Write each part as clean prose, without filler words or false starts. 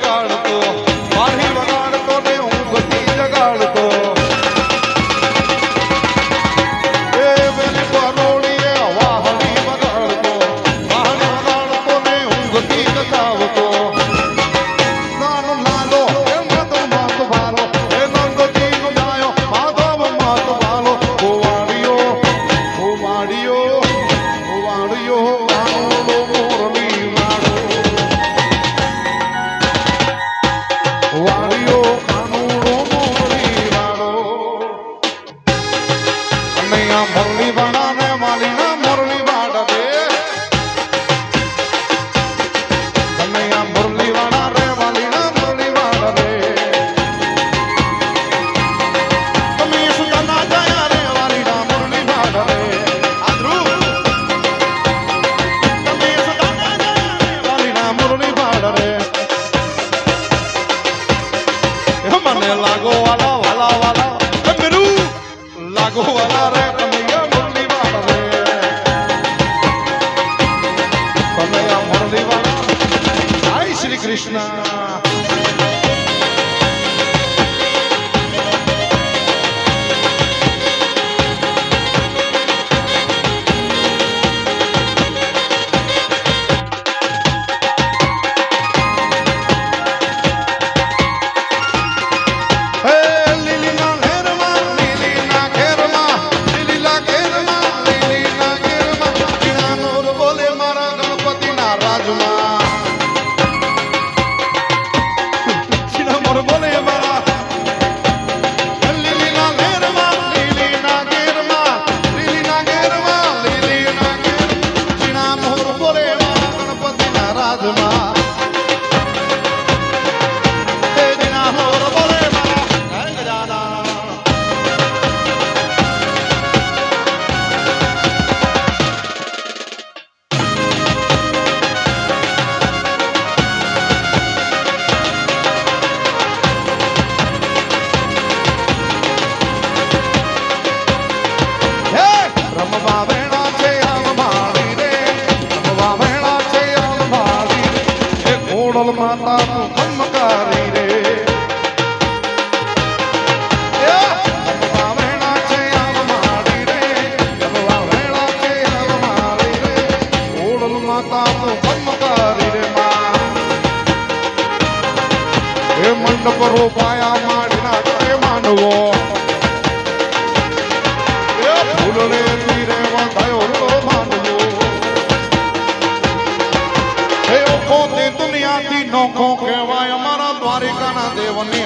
વગાડતો માહી વગાડતો ને હું ગતિ જગાડતો એ વેલી પરોળીએ વાહણી વગાડતો વાહણી વગાડતો ને હું ગતિ ગતાવતો નાનો લાલો એ માતો માતો ભાલો એ નંદજી નો જાયો માધવ માતો ભાલો ગોવાળિયો ગોવાળિયો ગોવાળિયો આનો મોરલી વાળો વાળિયો કાનુડો મોરલી વાળો અને આ મોરલી વાળા ને માલીના મોરલી વાળા રે અને આ મોરલી વાળા રે માલીના મોરલી વાળા રે તમે સુદાના જયા રે વાલીના મોરલી વાળા રે આદરુ તમે સુદાના જયા રે વાલીના મોરલી વાળા રે મને લાગો વાલા વાલા વાલા મેરુ લાગો વાલા રે કનૈયા મુરલી વાળા રે કનૈયા મુરલી વાળા જય શ્રી કૃષ્ણ માતા નું ખમકારી રે વેણા છે મારી રે વેણા છે મારી રે ઓડલ માતા નું ખમકારી રે એ મંડપ રોપાયા માડીના કરે માનવો એ ફૂલ રે તીરે વાંધાયો રો માનવો એ પોતે દુનિયાથી નોખો કહેવાય અમારા દ્વારિકાના દેવને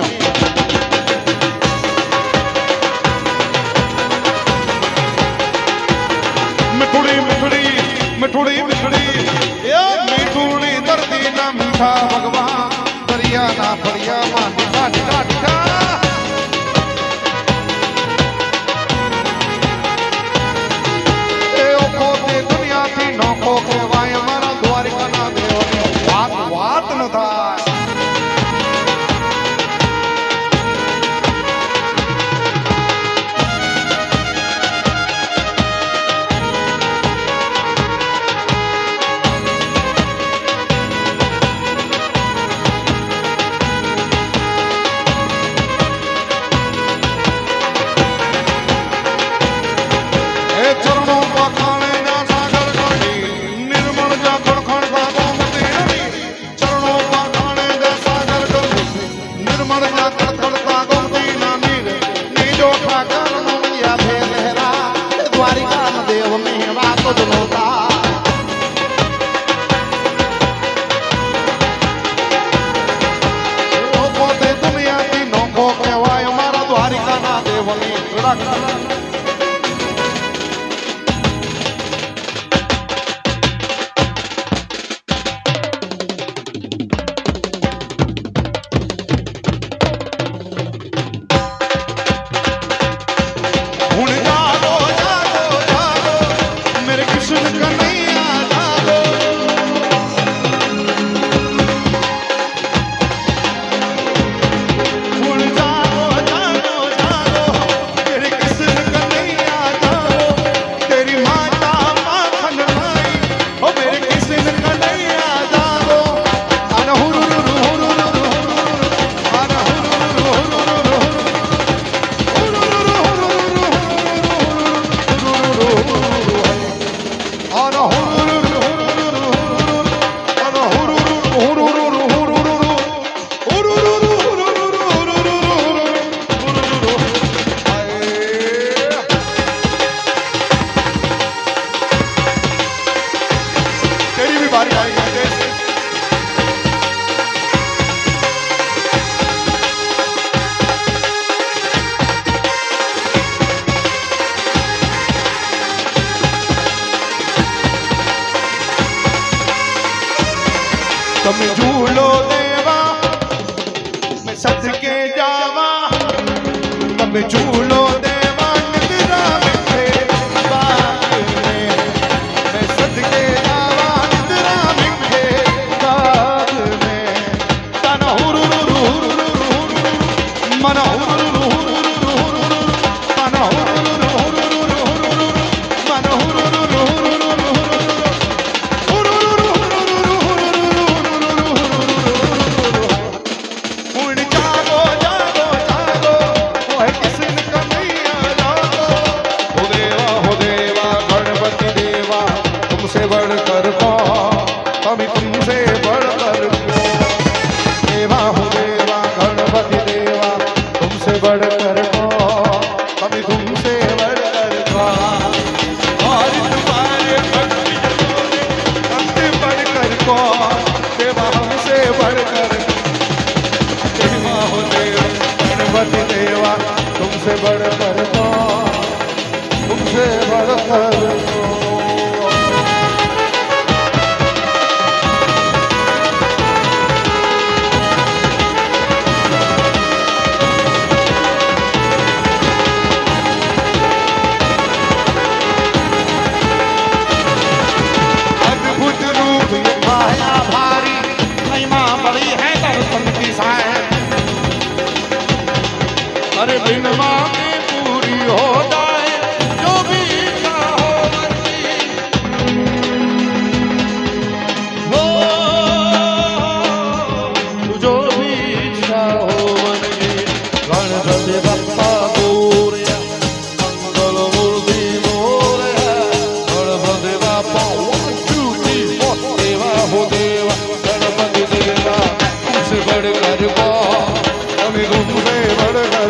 મીઠુડી મીઠુડી મીઠુડી મીઠુડી એ મીઠુડી દર્દી ના મીઠા ભગવાન દરિયા ના ફરિયામાં મીઠા મીઠા મીઠા એ પોતે દુનિયાથી નોખો કહેવાય અમારા દ્વારિકાના દેવને વાત ન થાય તમે ચૂલો દેવા નિદ્રા મીઠે બાગ में मैं सदके जावा निद्रा मीठे बाग में तन हुरुरुरु मन हुरुरुरु मन हुरुरुरु मन हुरुरुरु हुण जागो जागो जागो ओए किसन कन्हैया जागो हो देवा गणपति देवा तुमसे बढ़कर कौन कभी तुमसे बढ़कर कौन देवा हो देवा गणपति देवा तुमसे बढ़कर कौन कभी तुमसे बढ़कर कौन और तुम्हारे भक्तियों में हमसे बढ़कर कौन देवा हमसे बढ़कर देवा हो देवा गणपति देवा तुमसे बढ़कर कौन तुमसे बढ़कर कौन अद्भुत रूप ये माया भारी महिमा बड़ी है दर्शन की साय अरे बिन